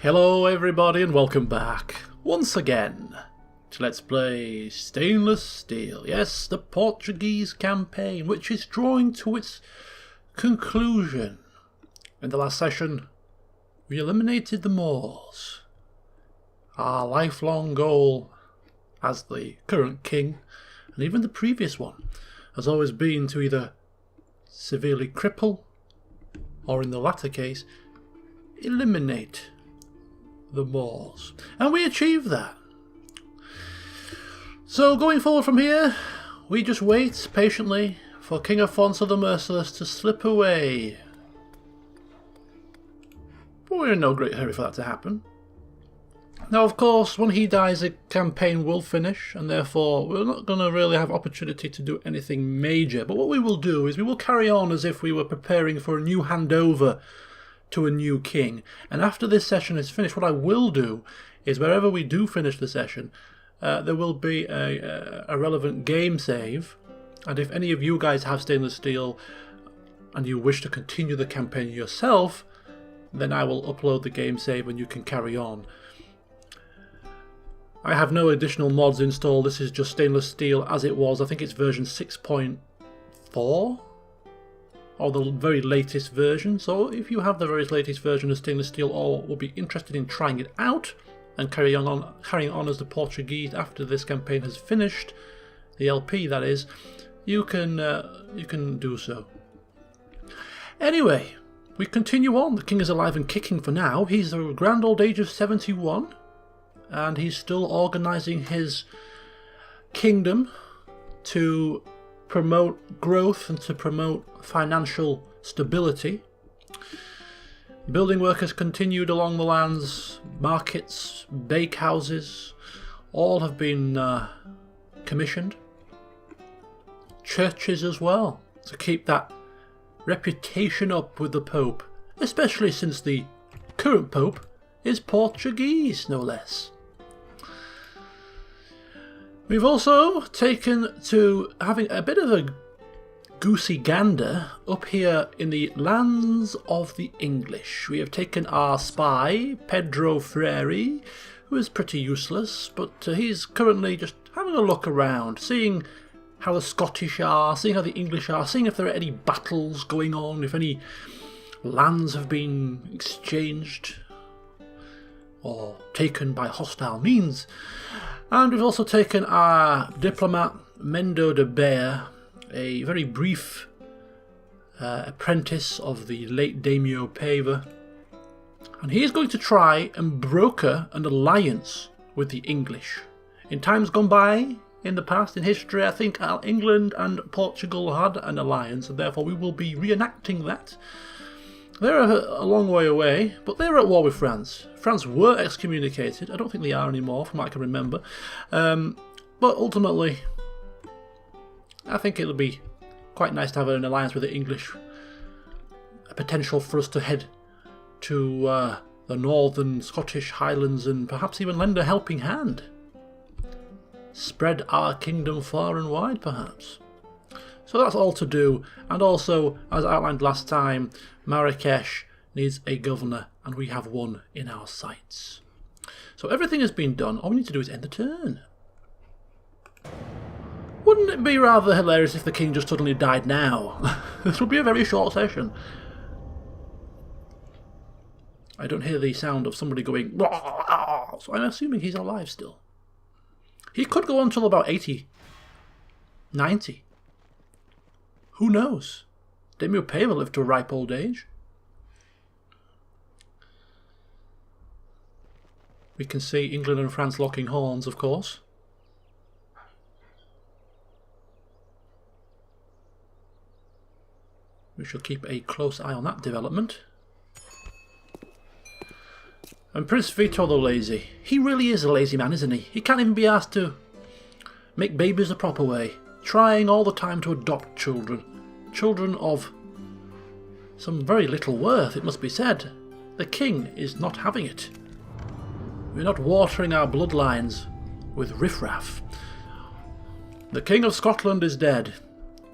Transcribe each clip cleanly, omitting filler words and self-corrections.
Hello everybody and welcome back once again to Let's Play Stainless Steel. Yes, the Portuguese campaign, which is drawing to its conclusion. In the last session we eliminated the Moors. Our lifelong goal as the current king, and even the previous one, has always been to either severely cripple or, in the latter case, eliminate the Moors. And we achieved that. So going forward from here, we just wait patiently for King Afonso the Merciless to slip away. But we're in no great hurry for that to happen. Now, of course, when he dies, the campaign will finish, and therefore we're not going to really have opportunity to do anything major. But what we will do is we will carry on as if we were preparing for a new handover to a new king. And after this session is finished, what I will do is wherever we do finish the session, there will be a relevant game save. And if any of you guys have stainless steel and you wish to continue the campaign yourself, then I will upload the game save and you can carry on. I have no additional mods installed. This is just stainless steel as it was. I think it's version 6.4 or the very latest version. So if you have the very latest version of stainless steel or will be interested in trying it out and carrying on as the Portuguese after this campaign has finished, the LP that is, you can do so. Anyway, we continue on. The king is alive and kicking for now. He's a grand old age of 71. And he's still organising his kingdom to promote growth and to promote financial stability. Building work has continued along the lands, markets, bakehouses, all have been commissioned. Churches as well, to keep that reputation up with the Pope, especially since the current Pope is Portuguese, no less. We've also taken to having a bit of a goosey gander up here in the lands of the English. We have taken our spy, Pedro Freire, who is pretty useless, but he's currently just having a look around, seeing how the Scottish are, seeing how the English are, seeing if there are any battles going on, if any lands have been exchanged or taken by hostile means. And we've also taken our diplomat, Mendo de Bear, a very brief apprentice of the late Daimyo Pava. And he is going to try and broker an alliance with the English. In times gone by, in the past, in history, I think England and Portugal had an alliance, and therefore we will be reenacting that. They're a long way away, but they're at war with France. France were excommunicated. I don't think they are anymore, from what I can remember. But ultimately, I think it'll be quite nice to have an alliance with the English. A potential for us to head to the northern Scottish Highlands and perhaps even lend a helping hand. Spread our kingdom far and wide, perhaps. So that's all to do, and also, as outlined last time, Marrakesh needs a governor, and we have one in our sights. So everything has been done. All we need to do is end the turn. Wouldn't it be rather hilarious if the king just suddenly died now? This would be a very short session. I don't hear the sound of somebody going, so I'm assuming he's alive still. He could go on till about 80, 90. Who knows? Daimyo Pava lived to a ripe old age. We can see England and France locking horns, of course. We shall keep a close eye on that development. And Prince Vito the lazy. He really is a lazy man, isn't he? He can't even be asked to make babies the proper way. Trying all the time to adopt children. Children of some very little worth, it must be said. The king is not having it. We're not watering our bloodlines with riffraff. The King of Scotland is dead.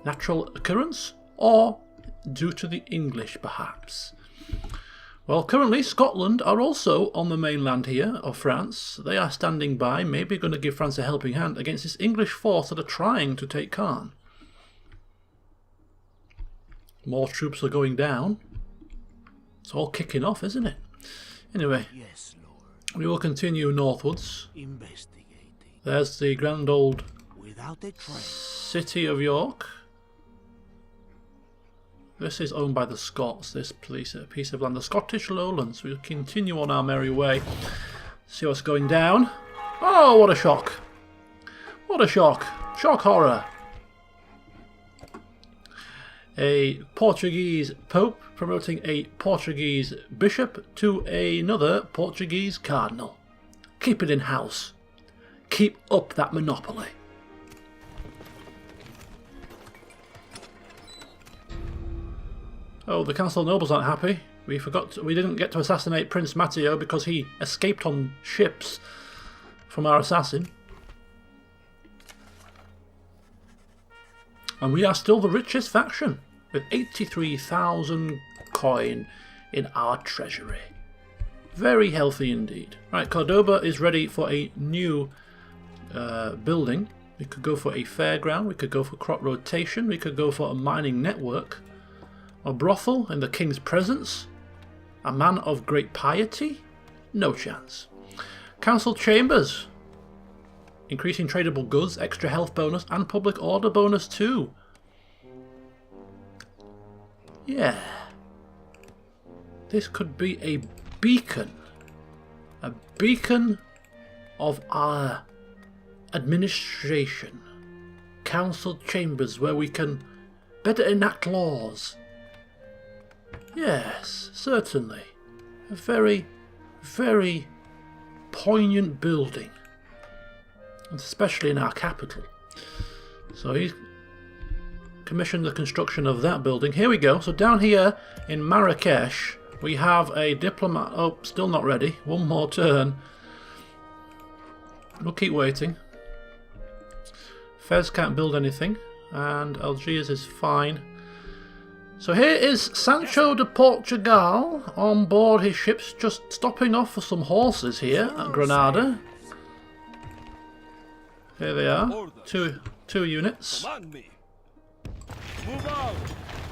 Natural occurrence? Or due to the English, perhaps? Well, currently Scotland are also on the mainland here of France. They are standing by, maybe going to give France a helping hand against this English force that are trying to take Caen. More troops are going down. It's all kicking off, isn't it? Anyway, Yes, Lord. we will continue northwards. Investigating. There's the grand old Without a trace. city of York. This is owned by the Scots, this piece of land. The Scottish Lowlands. We'll continue on our merry way. See what's going down. Oh, what a shock. What a shock. Shock horror. A Portuguese Pope promoting a Portuguese Bishop to another Portuguese Cardinal. Keep it in house. Keep up that monopoly. Oh, the Council of Nobles aren't happy. We didn't get to assassinate Prince Matteo because he escaped on ships from our assassin. And we are still the richest faction, with 83,000 coin in our treasury. Very healthy indeed. Right, Cordoba is ready for a new building. We could go for a fairground, we could go for crop rotation, we could go for a mining network. A brothel in the king's presence? A man of great piety? No chance. Council chambers. Increasing tradable goods, extra health bonus, and public order bonus too. Yeah. This could be a beacon. A beacon of our administration. Council chambers where we can better enact laws. Yes, certainly. A very, very poignant building. Especially in our capital. So he's commissioned the construction of that building. Here we go. So down here in Marrakesh, we have a diplomat. Oh, still not ready. One more turn. We'll keep waiting. Fez can't build anything. And Algiers is fine. So here is Sancho de Portugal on board his ships, just stopping off for some horses here at Granada. Here they are, two units.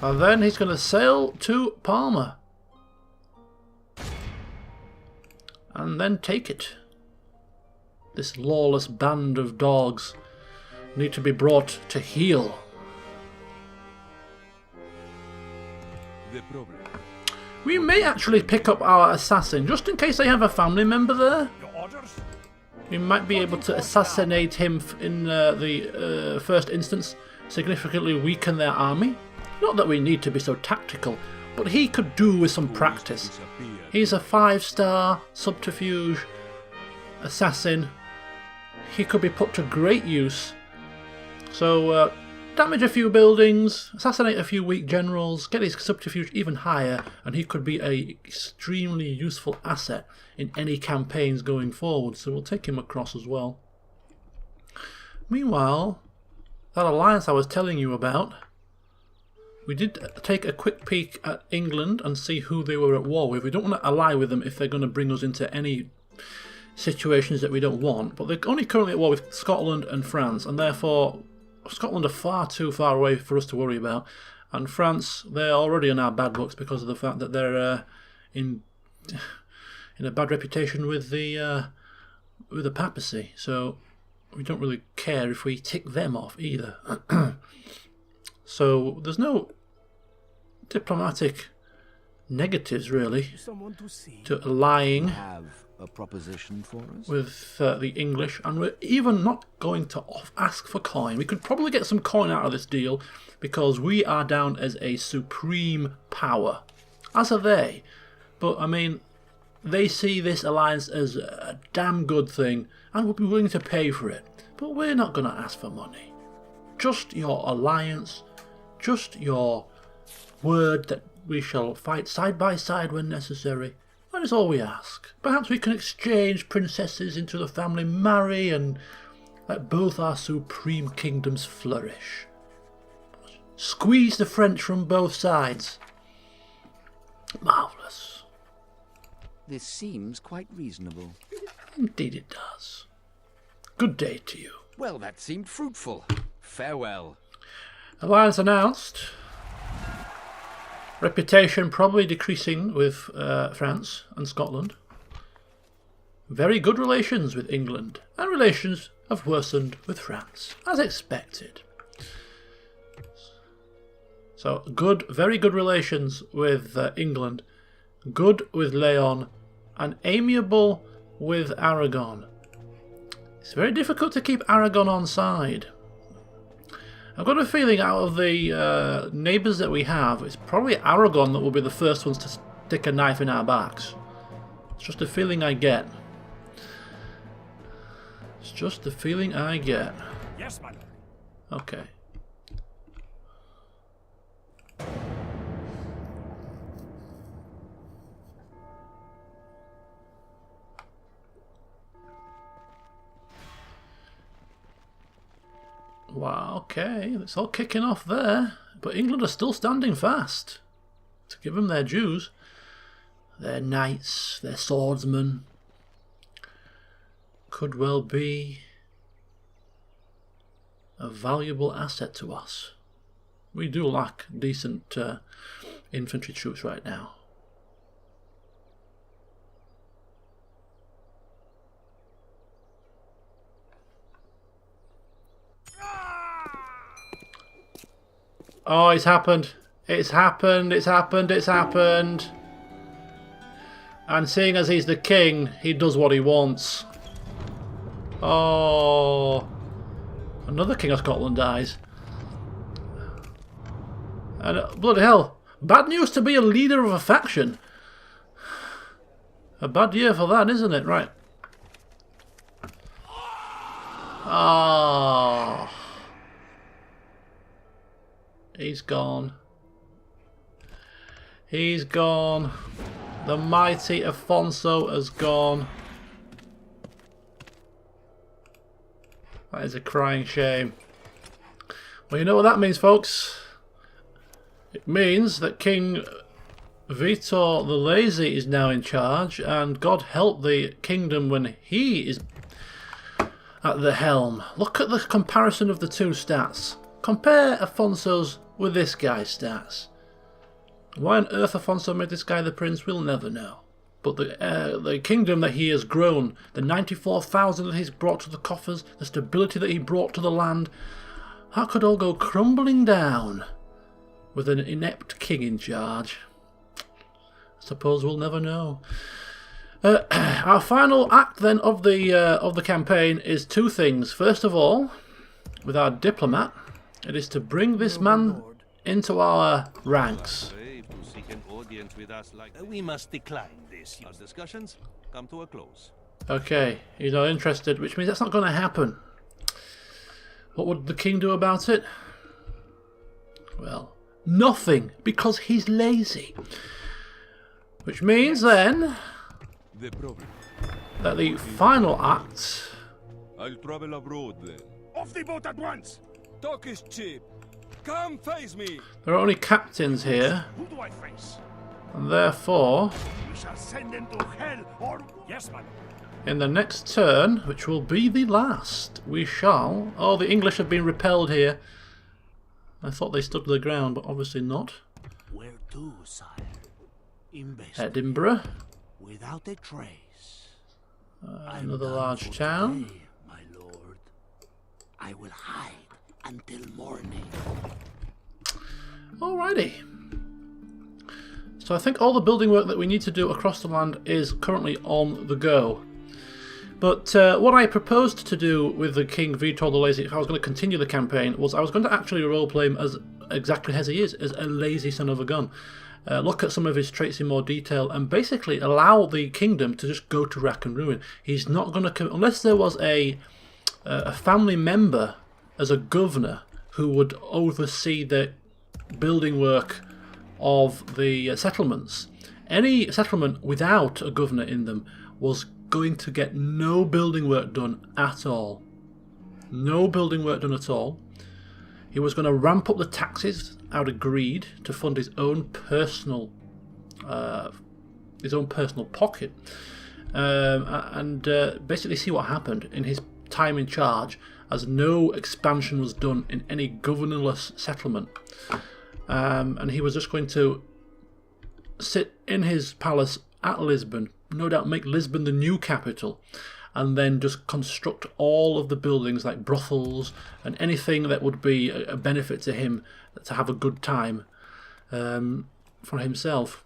And then he's going to sail to Palma. And then take it. This lawless band of dogs need to be brought to heel. We may actually pick up our assassin, just in case they have a family member there. We might be able to assassinate him in the first instance, significantly weaken their army. Not that we need to be so tactical, but he could do with some practice. He's a 5-star subterfuge assassin. He could be put to great use. So, damage a few buildings, assassinate a few weak generals, get his subterfuge even higher, and he could be an extremely useful asset in any campaigns going forward, so we'll take him across as well. Meanwhile, that alliance I was telling you about, we did take a quick peek at England and see who they were at war with. We don't want to ally with them if they're going to bring us into any situations that we don't want, but they're only currently at war with Scotland and France, and therefore Scotland are far too far away for us to worry about, and France, they're already on our bad books because of the fact that they're in a bad reputation with the papacy. So we don't really care if we tick them off either. So there's no diplomatic negatives really to allying a proposition for us with the English, and we're even not going to ask for coin. We could probably get some coin out of this deal because we are down as a supreme power, as are they. But I mean, they see this alliance as a damn good thing and will be willing to pay for it. But we're not going to ask for money. Just your alliance, just your word that we shall fight side by side when necessary. That is all we ask. Perhaps we can exchange princesses into the family, marry, and let both our supreme kingdoms flourish. Squeeze the French from both sides. Marvellous. This seems quite reasonable. Indeed it does. Good day to you. Well, that seemed fruitful. Farewell. Alliance announced. Reputation probably decreasing with France and Scotland. Very good relations with England, and relations have worsened with France, as expected. So good, very good relations with England, good with Leon, and amiable with Aragon. It's very difficult to keep Aragon on side. I've got a feeling out of the neighbours that we have, it's probably Aragon that will be the first ones to stick a knife in our backs. It's just a feeling I get. It's just the feeling I get. Yes, my lord. Okay. Wow, okay, it's all kicking off there. But England are still standing fast. To give them their dues. Their knights, their swordsmen. Could well be a valuable asset to us. We do lack decent infantry troops right now. Oh, it's happened. It's happened. It's happened. It's happened. And seeing as he's the king, he does what he wants. Oh. Another king of Scotland dies. And bloody hell. Bad news to be a leader of a faction. A bad year for that, isn't it? Right. Oh. He's gone. He's gone. The mighty Afonso has gone. That is a crying shame. Well, you know what that means, folks. It means that King Vito the Lazy is now in charge, and God help the kingdom when he is at the helm. Look at the comparison of the two stats. Compare Afonso's with this guy's stats. Why on earth Afonso made this guy the prince, we'll never know. But the kingdom that he has grown, the 94,000 that he's brought to the coffers, the stability that he brought to the land, that could all go crumbling down with an inept king in charge. I suppose we'll never know. Our final act then of the campaign is two things. First of all, with our diplomat, it is to bring this man into our ranks. We must decline this. Our discussions come to a close. Okay, he's not interested, which means that's not going to happen. What would the king do about it? Well, nothing, because he's lazy. Which means then that the final act... I'll travel abroad then. Off the boat at once! Talk is cheap. Come face me. There are only captains here, Who do I face? and therefore, We shall send them to hell or... Yes, my lord. in the next turn, which will be the last, we shall... Oh, the English have been repelled here. I thought they stood their ground, but obviously not. Where to, sire? Invest Edinburgh, without a trace. another large town. Today, my lord. I will hide until morning. Alrighty. So I think all the building work that we need to do across the land is currently on the go. But what I proposed to do with the King Vito the Lazy, if I was going to continue the campaign, was I was going to actually roleplay him as exactly as he is, as a lazy son of a gun. Look at some of his traits in more detail and basically allow the kingdom to just go to rack and ruin. He's not going to... Unless there was a family member as a governor who would oversee the building work of the settlements. Any settlement without a governor in them was going to get no building work done at all. No building work done at all. He was going to ramp up the taxes out of greed to fund his own personal his own personal pocket, and basically see what happened in his time in charge, as no expansion was done in any governorless settlement, and he was just going to sit in his palace at Lisbon, no doubt make Lisbon the new capital, and then just construct all of the buildings like brothels and anything that would be a benefit to him to have a good time for himself,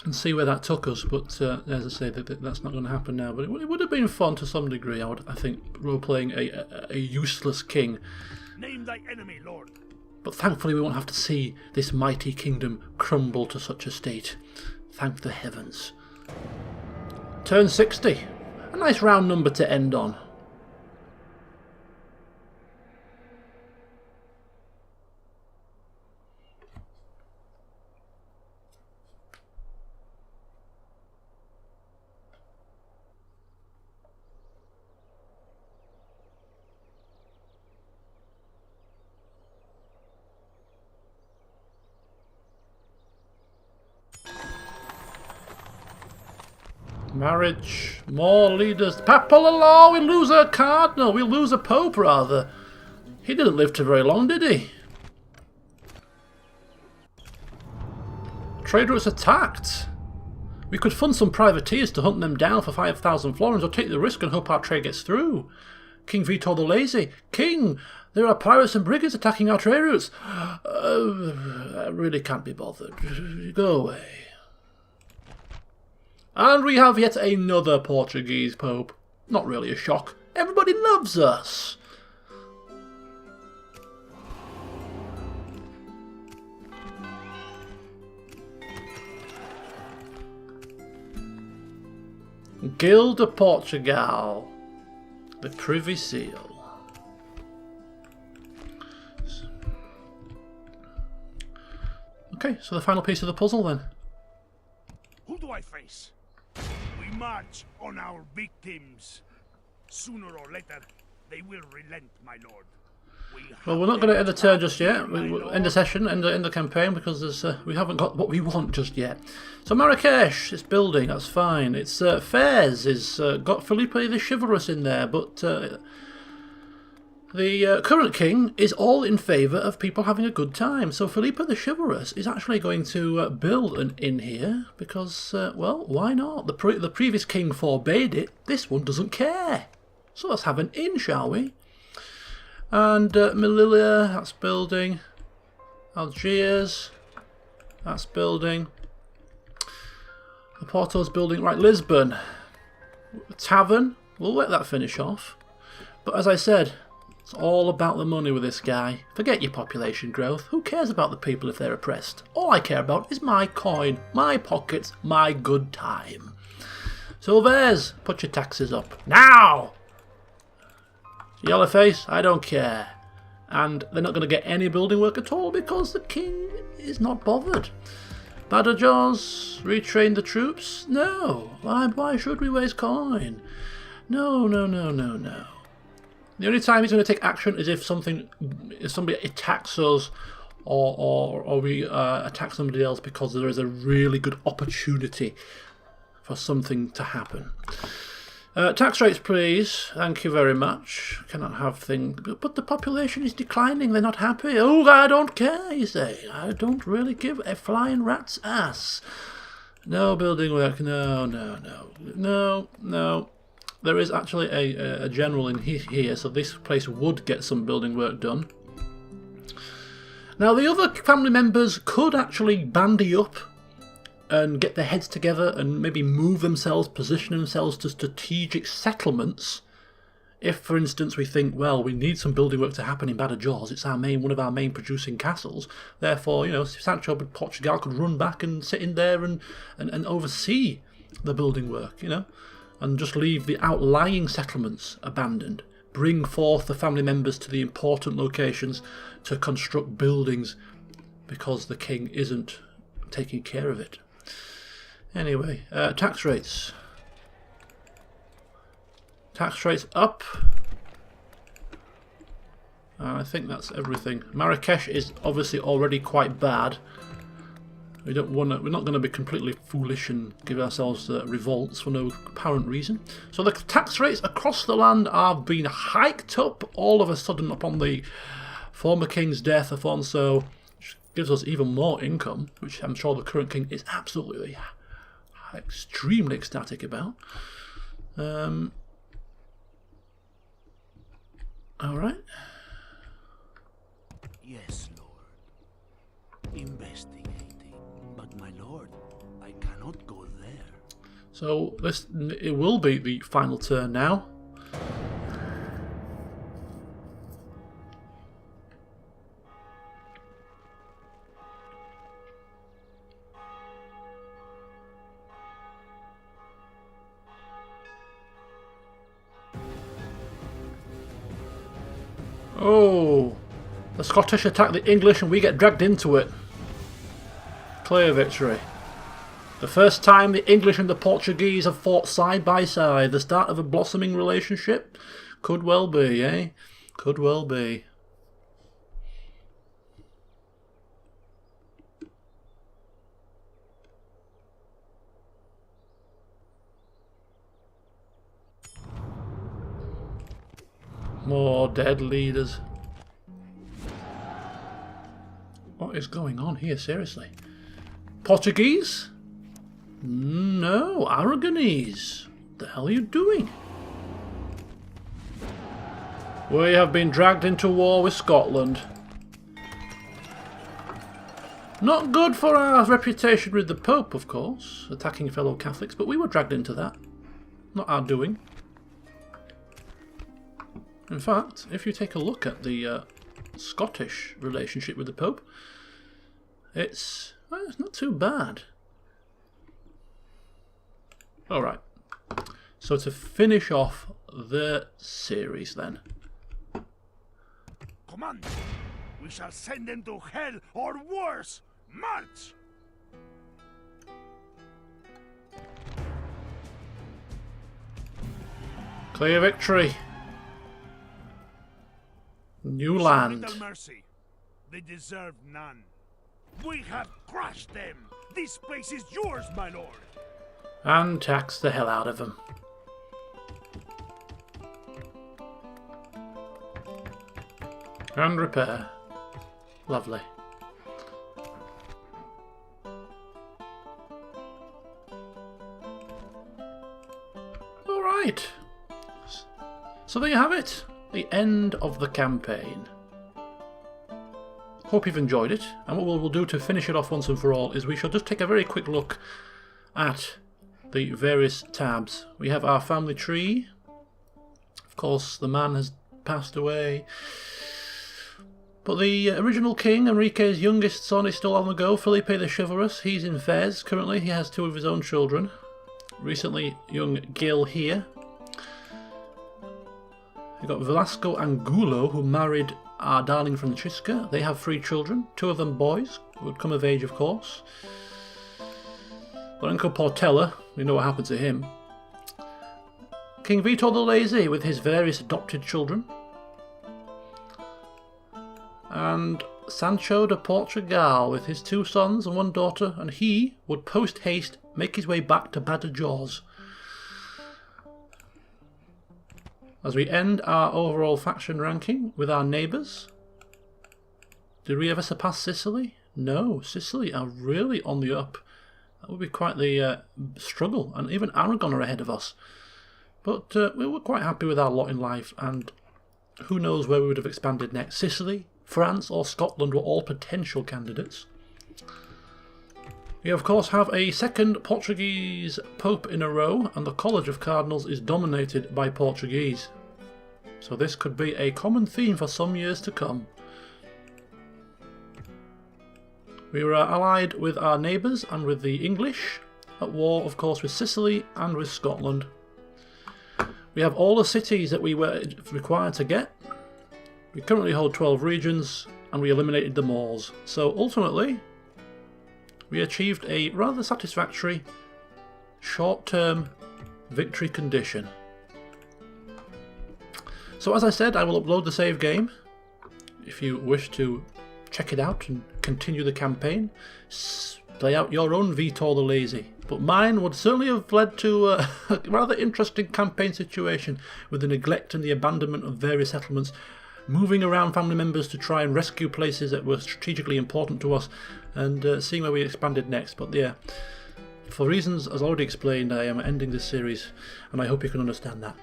and see where that took us. But as I say, that's not going to happen now. But it would have been fun to some degree. I think, role-playing a useless king. Name thy enemy, Lord. But thankfully we won't have to see this mighty kingdom crumble to such a state. Thank the heavens. Turn 60. A nice round number to end on. Marriage, more leaders, papal law, we lose a cardinal, we lose a pope rather. He didn't live too very long, did he? Trade routes attacked. We could fund some privateers to hunt them down for 5,000 florins, or take the risk and hope our trade gets through. King Vito the Lazy. King, there are pirates and brigands attacking our trade routes. I really can't be bothered. Go away. And we have yet another Portuguese Pope. Not really a shock. Everybody loves us. Guild of Portugal. The Privy Seal. Okay, so the final piece of the puzzle then. Who do I face? We march on our victims. Sooner or later, they will relent, my lord. Well, we're not going to end the turn just yet. We'll end the session, end the campaign, because we haven't got what we want just yet. So Marrakesh, it's building, that's fine. It's Fez is got Felipe the Chivalrous in there, but the current king is all in favour of people having a good time. So Felipe the Chivalrous is actually going to build an inn here because, well, why not? The previous king forbade it. This one doesn't care. So let's have an inn, shall we? And Melilla, that's building. Algiers, that's building. Porto's building. Right, Lisbon. Tavern, we'll let that finish off. But as I said, it's all about the money with this guy. Forget your population growth. Who cares about the people if they're oppressed? All I care about is my coin, my pockets, my good time. Silvers, put your taxes up. Now! Yellowface, I don't care. And they're not going to get any building work at all because the king is not bothered. Badajoz, retrain the troops? No. Why should we waste coin? No. The only time he's going to take action is if somebody attacks us or we attack somebody else because there is a really good opportunity for something to happen. Tax rates, please. Thank you very much. Cannot have things. But the population is declining. They're not happy. Oh, I don't care, you say. I don't really give a flying rat's ass. No building work. No. There is actually a general in here, so this place would get some building work done. Now, the other family members could actually bandy up and get their heads together and maybe move themselves, position themselves to strategic settlements. If, for instance, we think, well, we need some building work to happen in Badajoz, it's one of our main producing castles, therefore, Sancho and Portugal could run back and sit in there and oversee the building work, and just leave the outlying settlements abandoned. Bring forth the family members to the important locations to construct buildings because the king isn't taking care of it. Anyway, tax rates. Tax rates up. I think that's everything. Marrakesh is obviously already quite bad. We don't want to. We're not going to be completely foolish and give ourselves revolts for no apparent reason. So the tax rates across the land have been hiked up all of a sudden upon the former king's death, Afonso, which gives us even more income, which I'm sure the current king is absolutely extremely ecstatic about. All right. Yes, Lord. Investigating. But my lord, I cannot go there. So it will be the final turn now. Oh, the Scottish attack the English and we get dragged into it. Clear victory. The first time the English and the Portuguese have fought side by side. The start of a blossoming relationship? Could well be, eh? Could well be. More dead leaders. What is going on here, seriously? Portuguese? No, Aragonese. What the hell are you doing? We have been dragged into war with Scotland. Not good for our reputation with the Pope, of course, attacking fellow Catholics, but we were dragged into that. Not our doing. In fact, if you take a look at the Scottish relationship with the Pope, it's not too bad. Alright, so to finish off the series then. Command! We shall send them to hell or worse! March! Clear victory. New land. Little mercy. They deserve none. We have crushed them. This place is yours, my lord. And tax the hell out of them. And repair. Lovely. Alright. So there you have it. The end of the campaign. Hope you've enjoyed it. And what we'll do to finish it off once and for all is we shall just take a very quick look at the various tabs. We have our family tree. Of course, the man has passed away. But the original king, Enrique's youngest son, is still on the go. Felipe the Chivalrous. He's in Fez currently. He has 2 of his own children. Recently, young Gil here. We've got Velasco and Gulo, who married our darling Francisca. They have 3 children, 2 of them boys, who would come of age, of course. Lorenzo Portella, we know what happened to him. King Vito the Lazy, with his various adopted children. And Sancho de Portugal, with his 2 sons and 1 daughter, and he would post-haste make his way back to Badajoz. As we end our overall faction ranking with our neighbours. Did we ever surpass Sicily? No, Sicily are really on the up. That would be quite the struggle, and even Aragon are ahead of us. But we were quite happy with our lot in life, and who knows where we would have expanded next. Sicily, France or Scotland were all potential candidates. We of course have a second Portuguese Pope in a row, and the College of Cardinals is dominated by Portuguese. So this could be a common theme for some years to come. We were allied with our neighbours and with the English, at war of course with Sicily and with Scotland. We have all the cities that we were required to get. We currently hold 12 regions and we eliminated the Moors. So ultimately, we achieved a rather satisfactory short-term victory condition. So as I said, I will upload the save game if you wish to check it out and continue the campaign. play out your own Vito the Lazy. But mine would certainly have led to a rather interesting campaign situation with the neglect and the abandonment of various settlements, moving around family members to try and rescue places that were strategically important to us, and seeing where we expanded next. But yeah, for reasons as already explained, I am ending this series, and I hope you can understand that.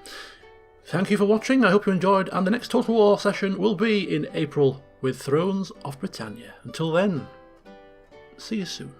Thank you for watching, I hope you enjoyed, and the next Total War session will be in April with Thrones of Britannia. Until then, see you soon.